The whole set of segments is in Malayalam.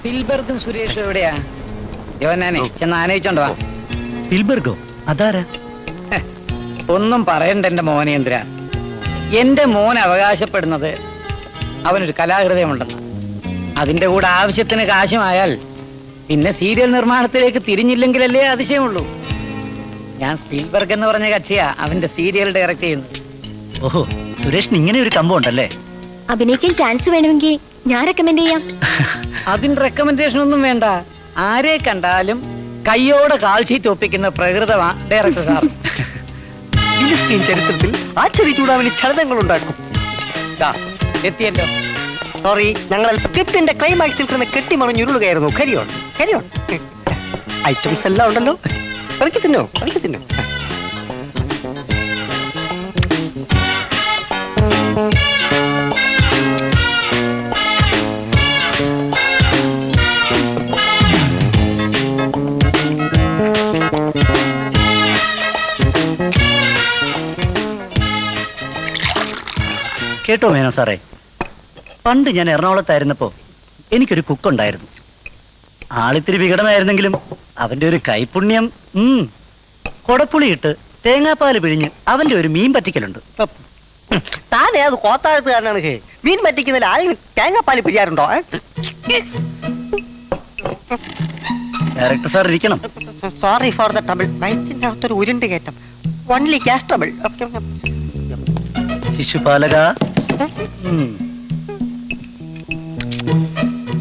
സ്പിൽബർഗും സുരേഷും എവിടെയാ? യോനാനെ ചെന്ന് ആനയിച്ചോണ്ടോ? സ്പിൽബർഗോ? അതാരാ? ഒന്നും പറയണ്ട എന്റെ മോനേന്ദ്ര. എന്റെ മോൻ അവകാശപ്പെടുന്നത് അവനൊരു കലാഹൃദയമുണ്ടെന്ന്. അതിന്റെ കൂടെ ആവശ്യത്തിന് കാശുമായാൽ പിന്നെ സീരിയൽ നിർമ്മാണത്തിലേക്ക് തിരിഞ്ഞില്ലെങ്കിലല്ലേ അതിശയമുള്ളൂ. ഞാൻ സ്പിൽബർഗ് എന്ന് പറഞ്ഞ കക്ഷിയാ അവന്റെ സീരിയൽ ഡയറക്ട് ചെയ്യുന്നത്. ഓഹോ, സുരേഷിന് ഇങ്ങനെ ഒരു കമ്പം ഉണ്ടല്ലേ? അഭിനയിക്കാൻ ചാൻസ് വേണമെങ്കിൽ ഞാൻ റെക്കമെൻഡ് ചെയ്യാം. അതിന് റെക്കമെൻഡേഷൻ ഒന്നും വേണ്ട. ആരെ കണ്ടാലും കയ്യോടെ കാൽഷീറ്റ് ഒപ്പിക്കുന്ന പ്രകൃതമാ ഡയറക്ടർ സാർ. ഫിലിസ്തീൻ ചരിത്രത്തിൽ ആശ്ചര്യ ചൂടാവണി ചലനങ്ങൾ ഉണ്ടാക്കും. എത്തിയല്ലോ. സോറി, ഞങ്ങൾ സ്ക്രിപ്റ്റിന്റെ ക്ലൈമാക്സിൽ തന്നെ കെട്ടിമറിഞ്ഞുരുളുകയായിരുന്നു. കരിയോൺ കരിയോൺ. ഐറ്റംസ് എല്ലാം ഉണ്ടല്ലോ. കളിക്ക് തിന്നോ, കളിക്ക് തിന്നോ. കേട്ടോ മേനോ സാറേ, പണ്ട് ഞാൻ എറണാകുളത്തായിരുന്നപ്പോ എനിക്കൊരു കുക്കുണ്ടായിരുന്നു. ആളിത്തിരി വികടമായിരുന്നെങ്കിലും അവന്റെ ഒരു കൈപുണ്യം. കൊടപ്പുളിയിട്ട് തേങ്ങാപ്പാല് പിഴിഞ്ഞ് അവന്റെ ഒരു മീൻ പറ്റിക്കലുണ്ട്. താനേ അത് കോത്താഴത്തുകാരനാണ്. മീൻ പറ്റിക്കുന്നതിൽ ആരെങ്കിലും തേങ്ങാപ്പാല് പിഴിയാറുണ്ടോ? ഡയറക്ടർ സാർ ഇരിക്കണം. Sorry for the trouble. വയറ്റിന്റെ അകത്തൊരു ഉരുണ്ട് കയറ്റം. Only gas trouble. ശിശുപാലക.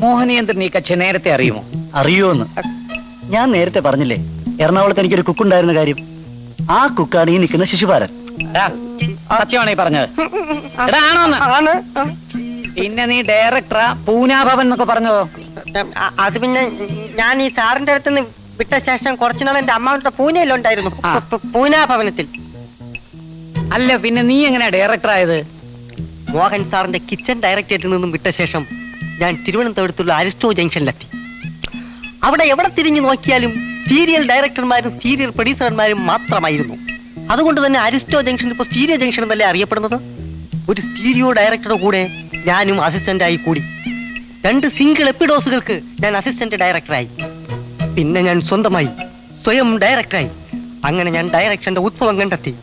മോഹനേന്ദ്രൻ ഈ കക്ഷി നേരത്തെ അറിയുമോ? അറിയുമോന്ന് ഞാൻ നേരത്തെ പറഞ്ഞില്ലേ, എറണാകുളത്ത് എനിക്കൊരു കുക്കുണ്ടായിരുന്ന കാര്യം. ആ കുക്കാണ് ഈ നിൽക്കുന്ന ശിശുപാലൻ. സത്യമാണോ ഈ പറഞ്ഞത്? ആണോന്ന്? പിന്നെ നീ ഡയറക്ടറാ പൂനാഭവൻ എന്നൊക്കെ പറഞ്ഞോ? അത് പിന്നെ ഞാൻ ഈ സാറിന്റെ അടുത്ത് വിട്ട ശേഷം കുറച്ചുനാൾ എന്റെ അമ്മാവന്റെ പൂനെയിലുണ്ടായിരുന്നു. പൂനാഭവനത്തിൽ. അല്ല, പിന്നെ നീ എങ്ങനെയാ ഡയറക്ടർ ആയത്? മോഹൻ സാറിന്റെ കിച്ചൺ ഡയറക്ടറേറ്റിൽ നിന്നും വിട്ട ശേഷം ഞാൻ തിരുവനന്തപുരത്തുള്ള അരിസ്റ്റോ ജംഗ്ഷനിലെത്തി. അവിടെ എവിടെ തിരിഞ്ഞു നോക്കിയാലും സീരിയൽ ഡയറക്ടർമാരും സീരിയൽ പ്രൊഡ്യൂസർമാരും മാത്രമായിരുന്നു. അതുകൊണ്ട് തന്നെ അരിസ്റ്റോ ജംഗ്ഷൻ ഇപ്പോൾ സ്റ്റീരിയോ ജംഗ്ഷൻ എന്നല്ലേ അറിയപ്പെടുന്നത്. ഒരു സ്റ്റീരിയോ ഡയറക്ടറുടെ കൂടെ ഞാനും അസിസ്റ്റന്റായി കൂടി. 2 സിംഗിൾ എപ്പിഡോസുകൾക്ക് ഞാൻ അസിസ്റ്റന്റ് ഡയറക്ടറായി. പിന്നെ ഞാൻ സ്വയം ഡയറക്ടറായി. അങ്ങനെ ഞാൻ ഡയറക്ഷന്റെ ഉത്ഭവം കണ്ടെത്തി.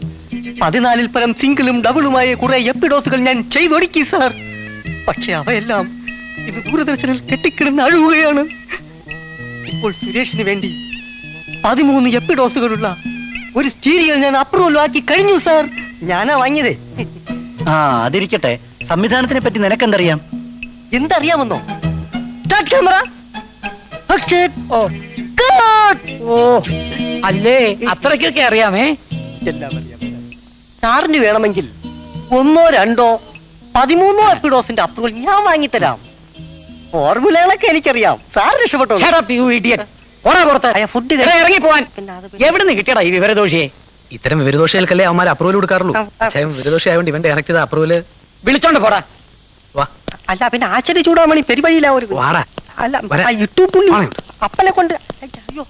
14-ൽ പരം സിംഗിളും ഡബിളുമായ കുറെ എപ്പിഡോസുകൾ ഞാൻ ചെയ്തൊടുക്കി സാർ. പക്ഷെ അവയെല്ലാം ഇത് ദൂരദർശനിൽ കെട്ടിക്കിടന്ന് അഴുകുകയാണ്. ഇപ്പോൾ സുരേഷിന് വേണ്ടി 13 എപ്പിഡോസുകളുള്ള ഒരു സ്റ്റീരിയോ ഞാൻ അപ്രൂവൽ ആക്കി കഴിഞ്ഞു സാർ. ഞാനാ വാങ്ങിയതേ. അതിരിക്കട്ടെ, സംവിധാനത്തിനെ പറ്റി നിനക്കെന്തറിയാം? എന്തറിയാമെന്നോ? ക്യാമറ, അല്ലേ, അത്രയ്ക്കൊക്കെ അറിയാമേ. എല്ലാം അറിയാം. സാറിന് വേണമെങ്കിൽ 1, 2, 13 എപ്പിഡോസിന്റെ അപ്രൂവൽ ഞാൻ വാങ്ങിത്തരാം. ഫോർമുലകളൊക്കെ എനിക്കറിയാം. സാർ രക്ഷപ്പെട്ടോ? ഫുഡ് ഇറങ്ങി പോവാൻ. എവിടെ നിന്ന് കിട്ടിയടാ ഈ വിവരദോഷിയെ? ഇത്തരം വിവരദോഷികൾക്കല്ലേ അവന്മാർ അപ്രൂവൽ കൊടുക്കാറുള്ളൂ. വിവരദോഷി ആയതുകൊണ്ട് ഇവൻ ഡയറക്ട് ചെയ്ത അപ്രൂവല് വിളിച്ചോണ്ട് പോടാ. അല്ല, പിന്നെ ആശ്ചര്യ ചൂടാമണി പെരുവഴിയിലാവരുത്. വാടാ. അല്ല, ഇട്ടു പുള്ളി അപ്പനെ കൊണ്ട്. അയ്യോ.